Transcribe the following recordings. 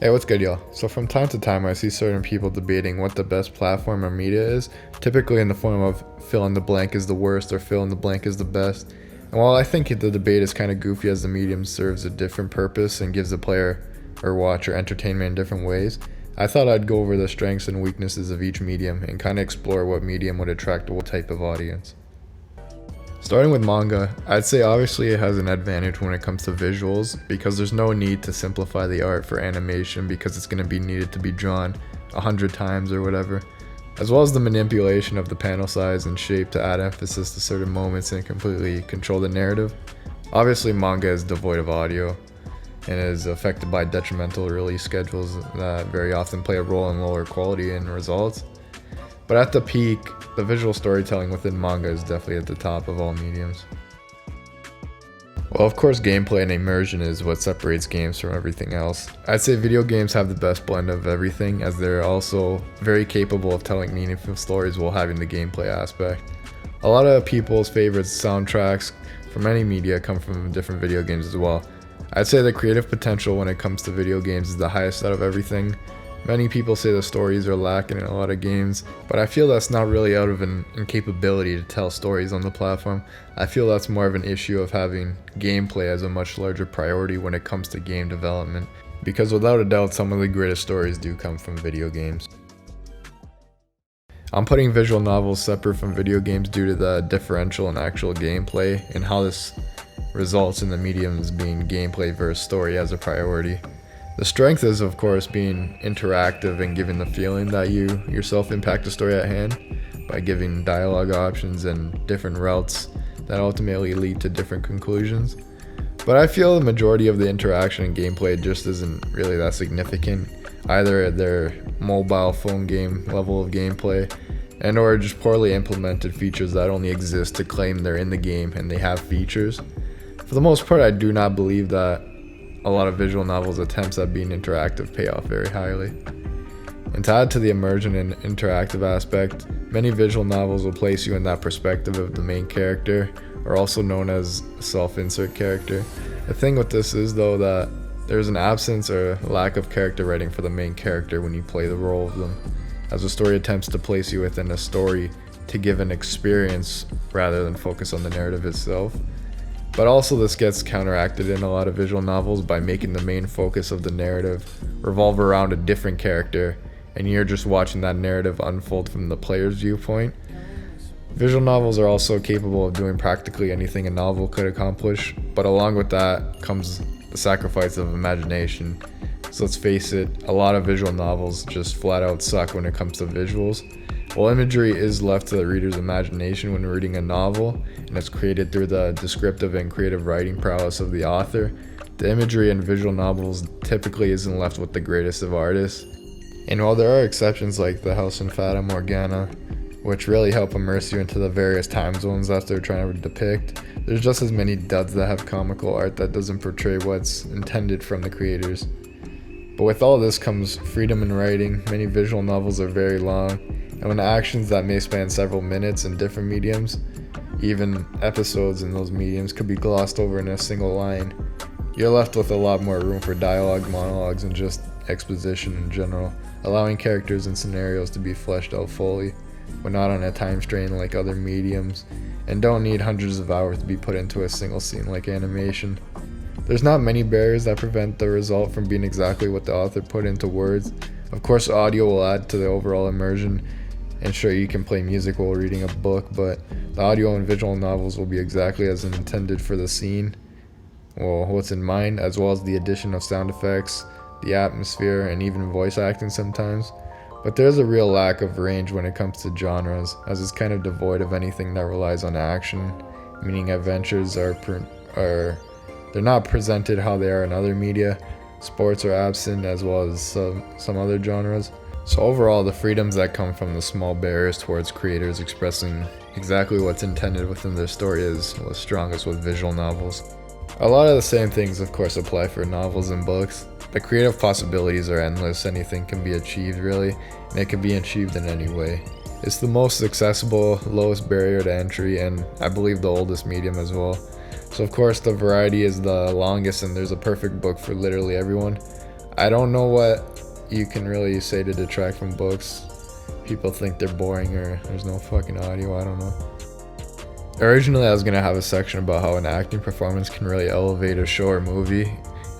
Hey, what's good, y'all? So from time to time, I see certain people debating what the best platform or media is, typically in the form of fill in the blank is the worst or fill in the blank is the best. And while I think the debate is kind of goofy as the medium serves a different purpose and gives the player or watcher entertainment in different ways, I thought I'd go over the strengths and weaknesses of each medium and kind of explore what medium would attract what type of audience. Starting with manga, I'd say obviously it has an advantage when it comes to visuals because there's no need to simplify the art for animation because it's going to be needed to be drawn 100 times or whatever, as well as the manipulation of the panel size and shape to add emphasis to certain moments and completely control the narrative. Obviously manga is devoid of audio and is affected by detrimental release schedules that very often play a role in lower quality and results. But at the peak, the visual storytelling within manga is definitely at the top of all mediums. Well, of course, gameplay and immersion is what separates games from everything else. I'd say video games have the best blend of everything, as they're also very capable of telling meaningful stories while having the gameplay aspect. A lot of people's favorite soundtracks from any media come from different video games as well. I'd say the creative potential when it comes to video games is the highest out of everything. Many people say the stories are lacking in a lot of games, but I feel that's not really out of an incapability to tell stories on the platform. I feel that's more of an issue of having gameplay as a much larger priority when it comes to game development, because without a doubt some of the greatest stories do come from video games. I'm putting visual novels separate from video games due to the differential in actual gameplay and how this results in the mediums being gameplay versus story as a priority. The strength is, of course, being interactive and giving the feeling that you yourself impact the story at hand by giving dialogue options and different routes that ultimately lead to different conclusions. But I feel the majority of the interaction and gameplay just isn't really that significant, either at their mobile phone game level of gameplay and or just poorly implemented features that only exist to claim they're in the game and they have features. For the most part, I do not believe that a lot of visual novels' attempts at being interactive pay off very highly. And to add to the immersion and interactive aspect, many visual novels will place you in that perspective of the main character, or also known as a self-insert character. The thing with this is though that there's an absence or lack of character writing for the main character when you play the role of them, as the story attempts to place you within a story to give an experience rather than focus on the narrative itself. But also this gets counteracted in a lot of visual novels by making the main focus of the narrative revolve around a different character, and you're just watching that narrative unfold from the player's viewpoint. Visual novels are also capable of doing practically anything a novel could accomplish, but along with that comes the sacrifice of imagination. So let's face it, a lot of visual novels just flat out suck when it comes to visuals. While imagery is left to the reader's imagination when reading a novel, and it's created through the descriptive and creative writing prowess of the author, the imagery in visual novels typically isn't left with the greatest of artists. And while there are exceptions like the House and Fata Morgana, which really help immerse you into the various time zones that they're trying to depict, there's just as many duds that have comical art that doesn't portray what's intended from the creators. But with all this comes freedom in writing. Many visual novels are very long, and when actions that may span several minutes in different mediums, even episodes in those mediums, could be glossed over in a single line, you're left with a lot more room for dialogue, monologues, and just exposition in general, allowing characters and scenarios to be fleshed out fully, but not on a time strain like other mediums, and don't need hundreds of hours to be put into a single scene like animation. There's not many barriers that prevent the result from being exactly what the author put into words. Of course, audio will add to the overall immersion, and sure, you can play music while reading a book, but the audio and visual novels will be exactly as intended for the scene, well, what's in mind, as well as the addition of sound effects, the atmosphere, and even voice acting sometimes. But there's a real lack of range when it comes to genres, as it's kind of devoid of anything that relies on action, meaning adventures they're not presented how they are in other media. Sports are absent, as well as some other genres. So overall, the freedoms that come from the small barriers towards creators expressing exactly what's intended within their story is what's strongest with visual novels. A lot of the same things, of course, apply for novels and books. The creative possibilities are endless. Anything can be achieved, really, and it can be achieved in any way. It's the most accessible, lowest barrier to entry, and I believe the oldest medium as well. So of course the variety is the longest, and there's a perfect book for literally everyone. I don't know what you can really say to detract from books. People think they're boring or there's no fucking audio, I don't know. Originally I was gonna have a section about how an acting performance can really elevate a show or movie.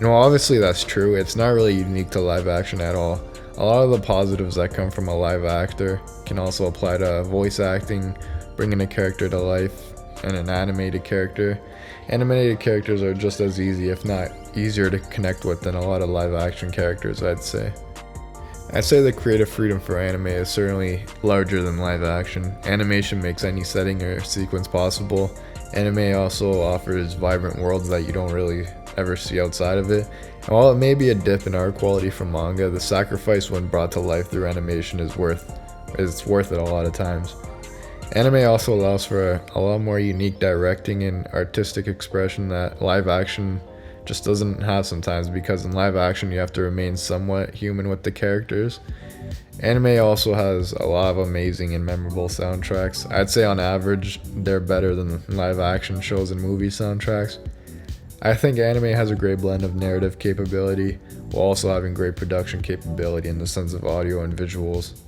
Obviously that's true, it's not really unique to live action at all. A lot of the positives that come from a live actor can also apply to voice acting, bringing a character to life, and an animated character. Animated characters are just as easy, if not easier, to connect with than a lot of live action characters, I'd say. I'd say the creative freedom for anime is certainly larger than live action. Animation makes any setting or sequence possible. Anime also offers vibrant worlds that you don't really ever see outside of it. And while it may be a dip in art quality from manga, the sacrifice when brought to life through animation is worth it a lot of times. Anime also allows for a lot more unique directing and artistic expression that live action just doesn't have sometimes, because in live action you have to remain somewhat human with the characters. Anime also has a lot of amazing and memorable soundtracks. I'd say on average they're better than live action shows and movie soundtracks. I think anime has a great blend of narrative capability while also having great production capability in the sense of audio and visuals.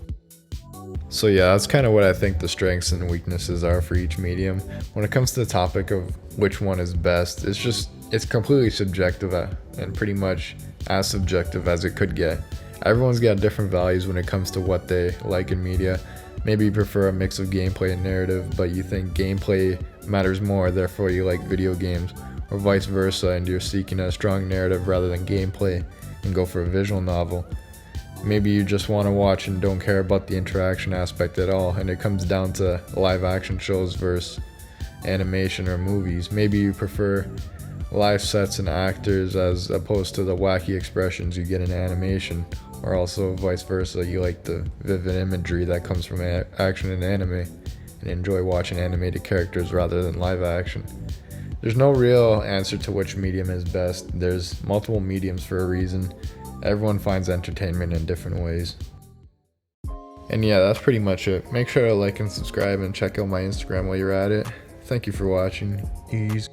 So yeah, that's kind of what I think the strengths and weaknesses are for each medium. When it comes to the topic of which one is best, it's completely subjective and pretty much as subjective as it could get. Everyone's got different values when it comes to what they like in media. Maybe you prefer a mix of gameplay and narrative, but you think gameplay matters more, therefore you like video games, or vice versa, and you're seeking a strong narrative rather than gameplay and go for a visual novel. Maybe you just want to watch and don't care about the interaction aspect at all, and it comes down to live action shows versus animation or movies. Maybe you prefer live sets and actors as opposed to the wacky expressions you get in animation, or also vice versa, you like the vivid imagery that comes from action in anime and enjoy watching animated characters rather than live action. There's no real answer to which medium is best. There's multiple mediums for a reason. Everyone finds entertainment in different ways. And yeah, that's pretty much it. Make sure to like and subscribe and check out my Instagram while you're at it. Thank you for watching. Ease.